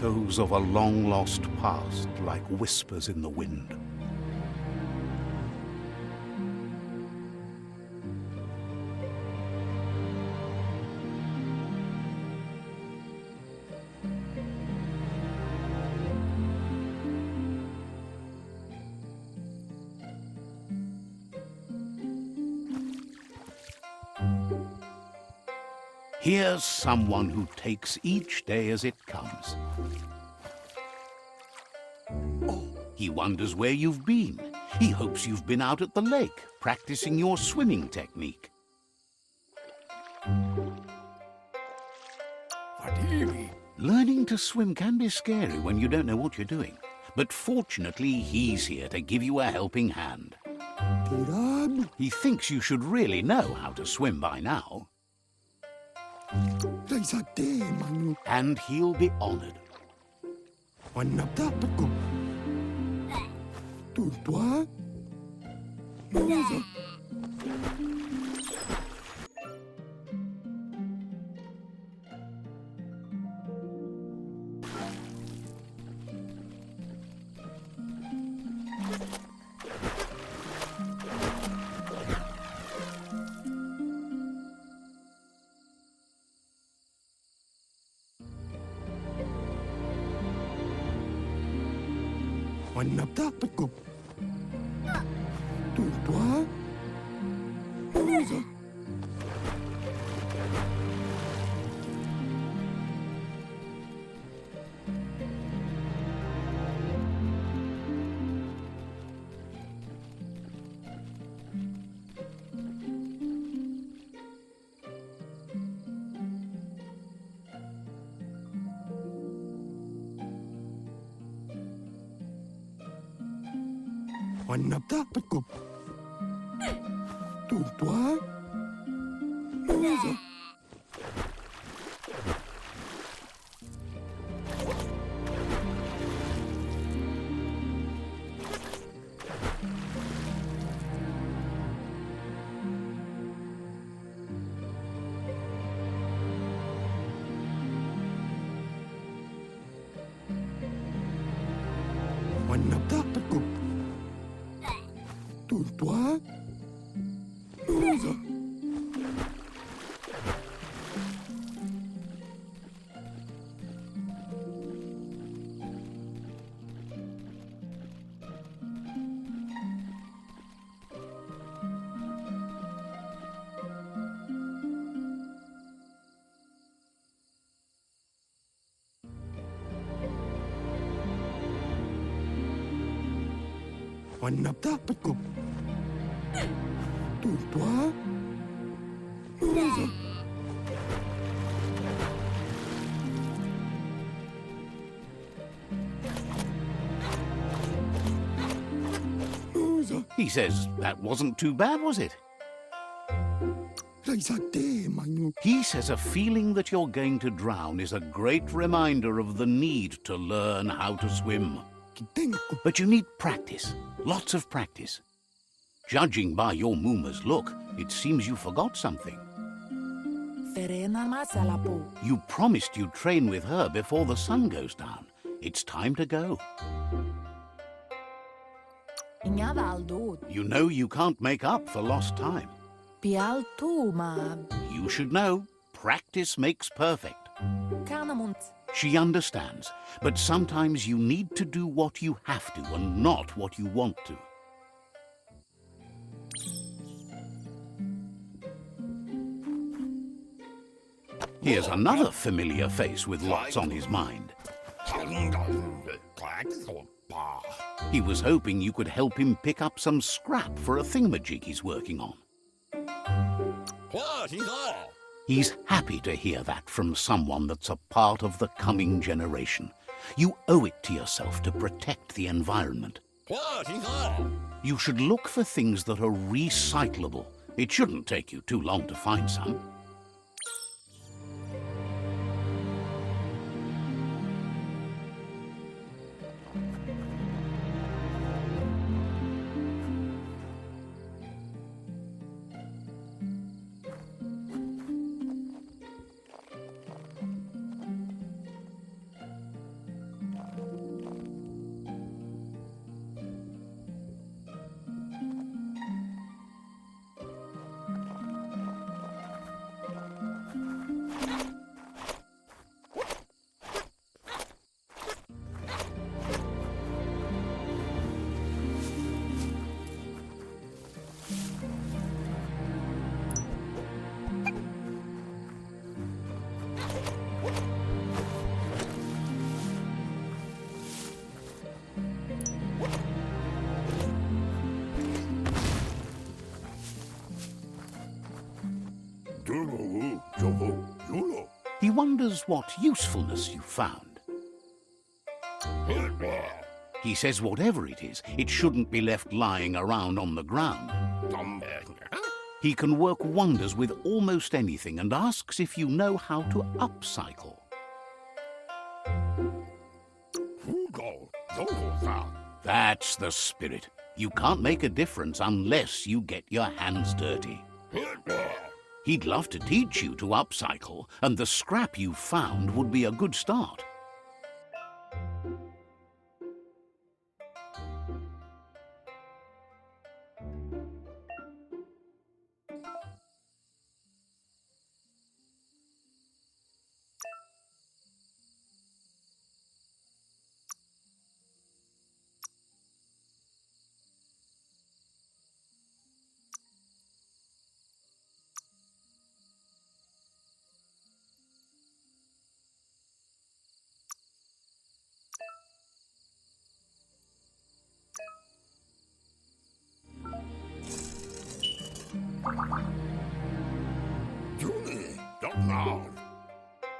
Echoes of a long-lost past like whispers in the wind. Here's someone who takes each day as it comes. He wonders where you've been. He hopes you've been out at the lake, practicing your swimming technique. Learning to swim can be scary when you don't know what you're doing. But fortunately, he's here to give you a helping hand. He thinks you should really know how to swim by now. And he'll be honored. He says that wasn't too bad, was it? He says a feeling that you're going to drown is a great reminder of the need to learn how to swim. But you need practice, lots of practice. Judging by your Mooma's look, it seems you forgot something. You promised you'd train with her before the sun goes down. It's time to go. You know you can't make up for lost time. You should know, practice makes perfect. She understands, but sometimes you need to do what you have to and not what you want to. Here's another familiar face with lots on his mind. He was hoping you could help him pick up some scrap for a thingamajig he's working on. He's happy to hear that from someone that's a part of the coming generation. You owe it to yourself to protect the environment. You should look for things that are recyclable. It shouldn't take you too long to find some. wonders what usefulness you found. He says whatever it is, it shouldn't be left lying around on the ground. He can work wonders with almost anything and asks if you know how to upcycle. That's the spirit. You can't make a difference unless you get your hands dirty. He'd love to teach you to upcycle, and the scrap you found would be a good start.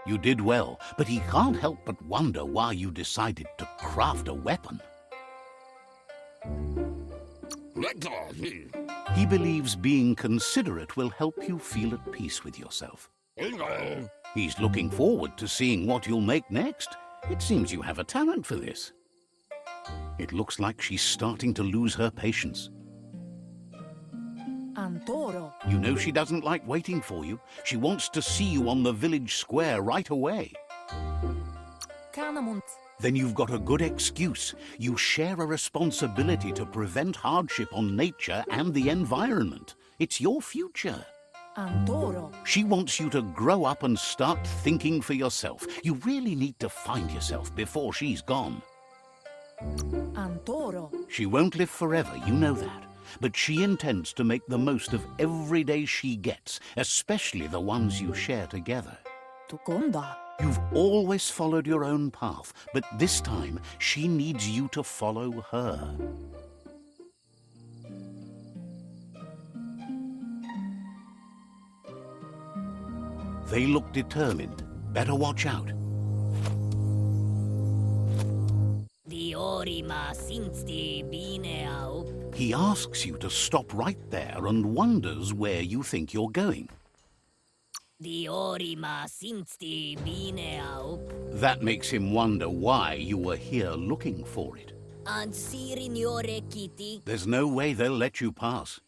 You did well, but he can't help but wonder why you decided to craft a weapon. He believes being considerate will help you feel at peace with yourself. He's looking forward to seeing what you'll make next. It seems you have a talent for this. It looks like she's starting to lose her patience. Antoro. You know she doesn't like waiting for you. She wants to see you on the village square right away. Kanamunt. Then you've got a good excuse. You share a responsibility to prevent hardship on nature and the environment. It's your future. Antoro. She wants you to grow up and start thinking for yourself. You really need to find yourself before she's gone. Antoro. She won't live forever, you know that. But she intends to make the most of every day she gets, especially the ones you share together. Tukonda. You've always followed your own path, but this time she needs you to follow her. They look determined. Better watch out. He asks you to stop right there and wonders where you think you're going. That makes him wonder why you were here looking for it. There's no way they'll let you pass.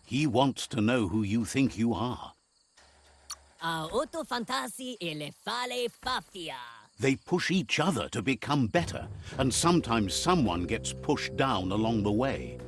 He wants to know who you think you are. They push each other to become better, and sometimes someone gets pushed down along the way.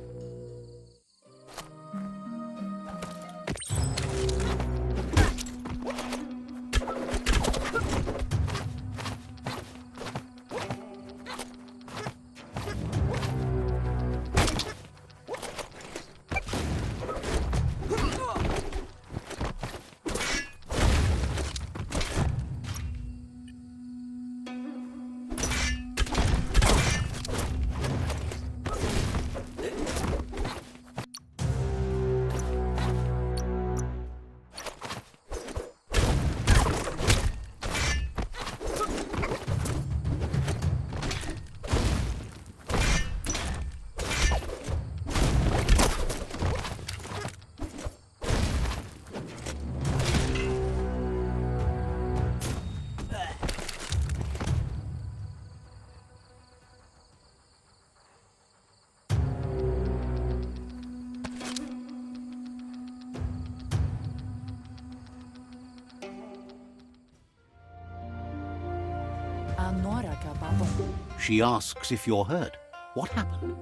She asks if you're hurt. What happened?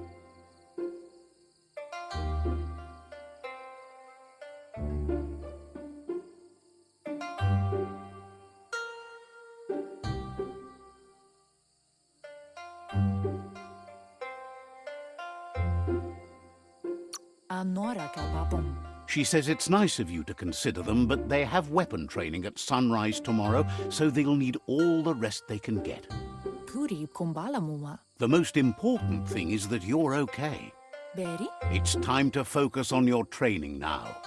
She says it's nice of you to consider them, but they have weapon training at sunrise tomorrow, so they'll need all the rest they can get. The most important thing is that you're okay. It's time to focus on your training now.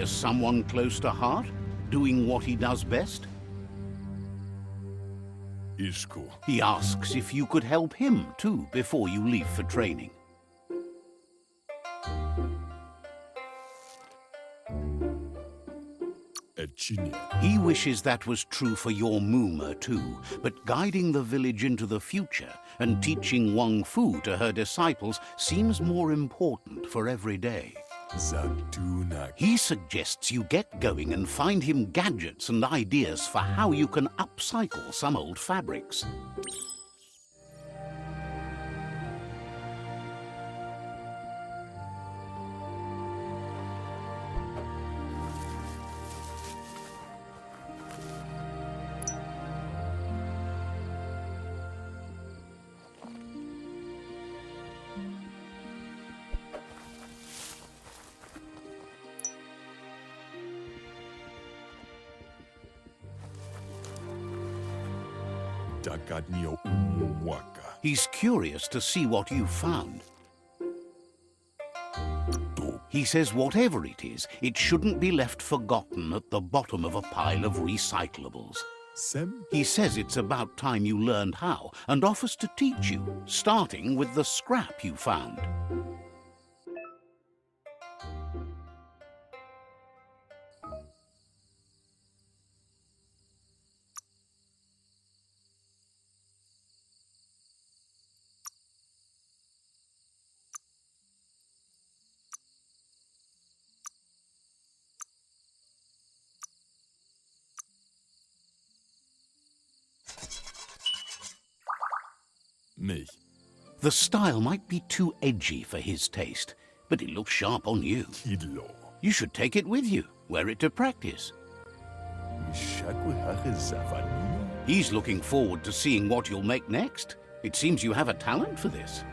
as someone close to heart, doing what he does best? Isko. He asks if you could help him too before you leave for training. Echine. He wishes that was true for your Mooma too, but guiding the village into the future and teaching Wang Fu to her disciples seems more important for every day. Zatunak. He suggests you get going and find him gadgets and ideas for how you can upcycle some old fabrics. Dakatnio umwaka. He's curious to see what you've found. He says whatever it is, it shouldn't be left forgotten at the bottom of a pile of recyclables. Sem. He says it's about time you learned how and offers to teach you, starting with the scrap you found. Mich. The style might be too edgy for his taste, but it looks sharp on you. Kidlo. You should take it with you, wear it to practice. Mishakwe hake zavania. He's looking forward to seeing what you'll make next. It seems you have a talent for this.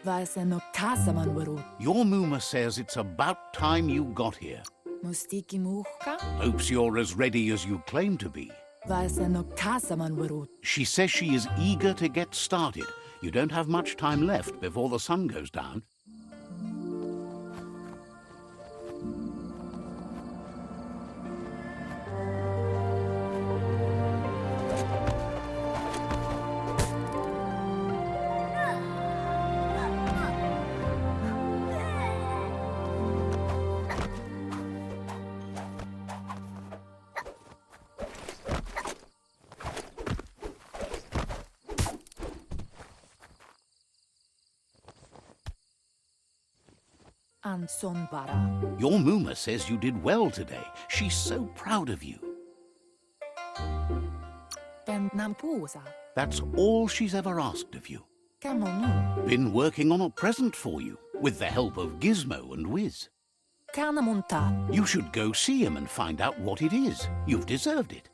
Vaisen kasaman warut. Your Mooma says it's about time you got here. Mustiki muhka. Hopes you're as ready as you claim to be. Vaisen kasaman warut. She says she is eager to get started. You don't have much time left before the sun goes down. Anson bara. Your Mooma says you did well today. She's so proud of you. Ben nampusa. That's all she's ever asked of you. Kamonu. Been working on a present for you, with the help of Gizmo and Wiz. Kanamunta. You should go see him and find out what it is. You've deserved it.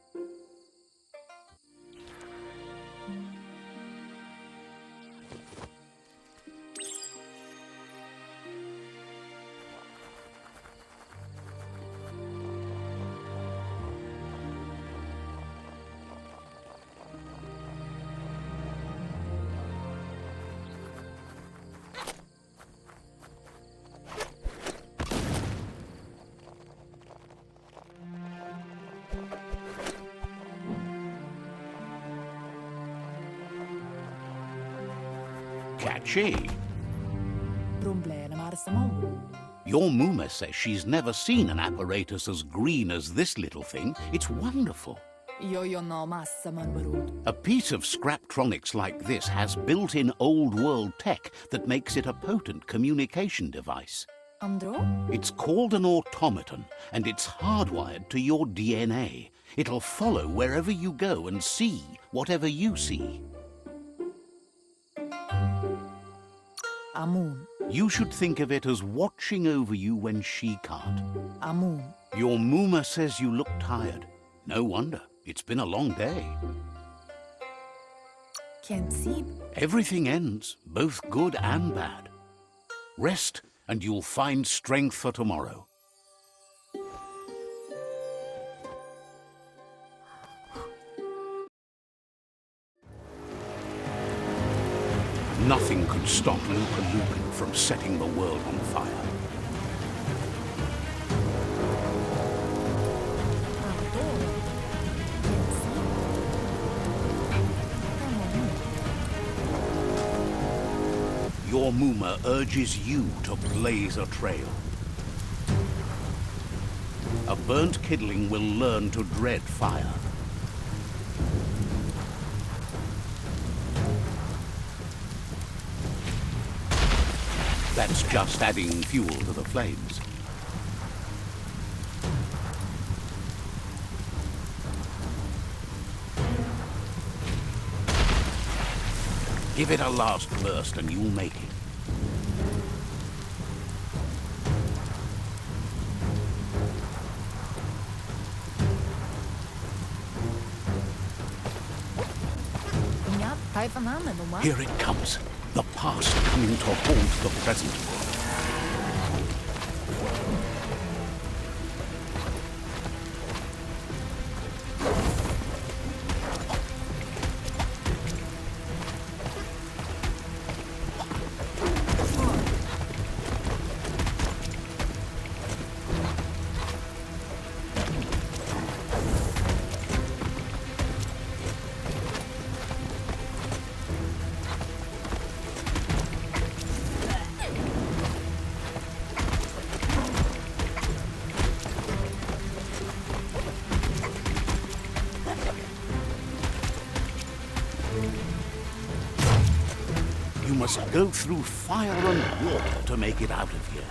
Catchy. Rumblene marsamon. Your Mooma says she's never seen an apparatus as green as this little thing. It's wonderful. Yo no massaman warut. A piece of Scraptronics like this has built-in old-world tech that makes it a potent communication device. Andro? It's called an automaton, and it's hardwired to your DNA. It'll follow wherever you go and see whatever you see. Amun. You should think of it as watching over you when she can't. Amun. Your Mooma says you look tired. No wonder. It's been a long day. Can't see. Everything ends, both good and bad. Rest, and you'll find strength for tomorrow. Nothing could stop Luca Lupin from setting the world on fire. Your Muma urges you to blaze a trail. A burnt kidling will learn to dread fire. That's just adding fuel to the flames. Give it a last burst and you'll make it. Here it comes. The past coming to haunt the present. You must go through fire and water to make it out of here.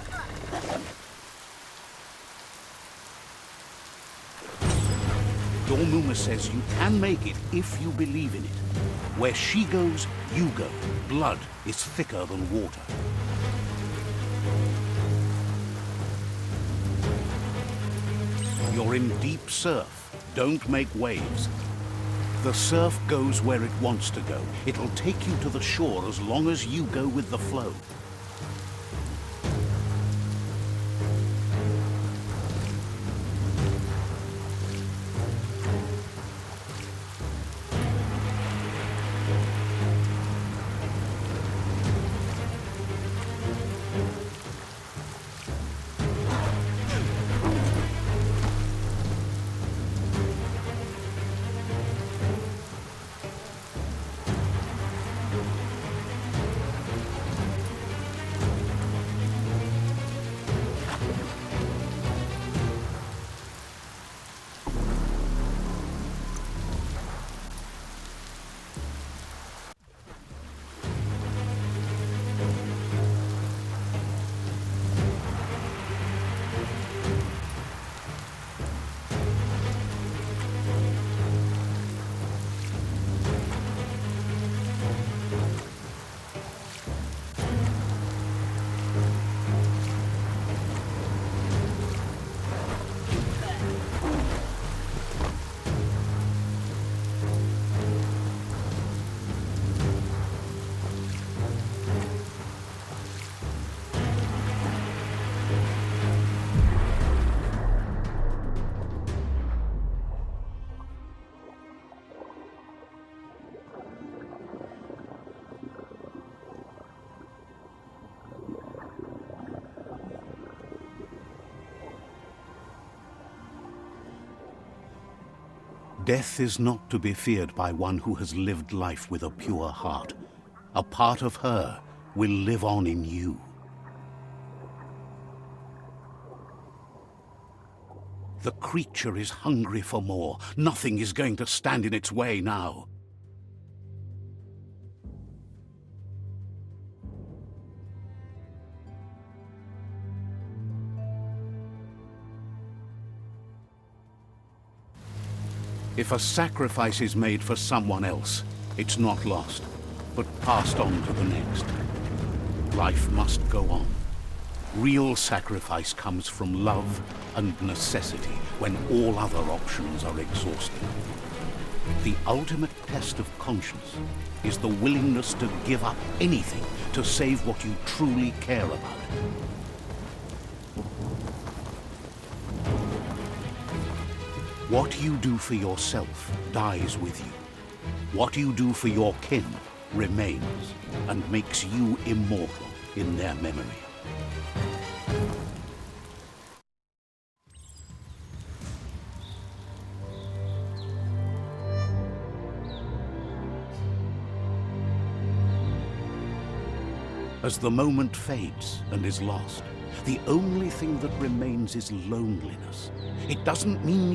Your Muma says you can make it if you believe in it. Where she goes, you go. Blood is thicker than water. You're in deep surf. Don't make waves. The surf goes where it wants to go. It'll take you to the shore as long as you go with the flow. Death is not to be feared by one who has lived life with a pure heart. A part of her will live on in you. The creature is hungry for more. Nothing is going to stand in its way now. If a sacrifice is made for someone else, it's not lost, but passed on to the next. Life must go on. Real sacrifice comes from love and necessity when all other options are exhausted. The ultimate test of conscience is the willingness to give up anything to save what you truly care about. What you do for yourself dies with you. What you do for your kin remains and makes you immortal in their memory. As the moment fades and is lost, the only thing that remains is loneliness. It doesn't mean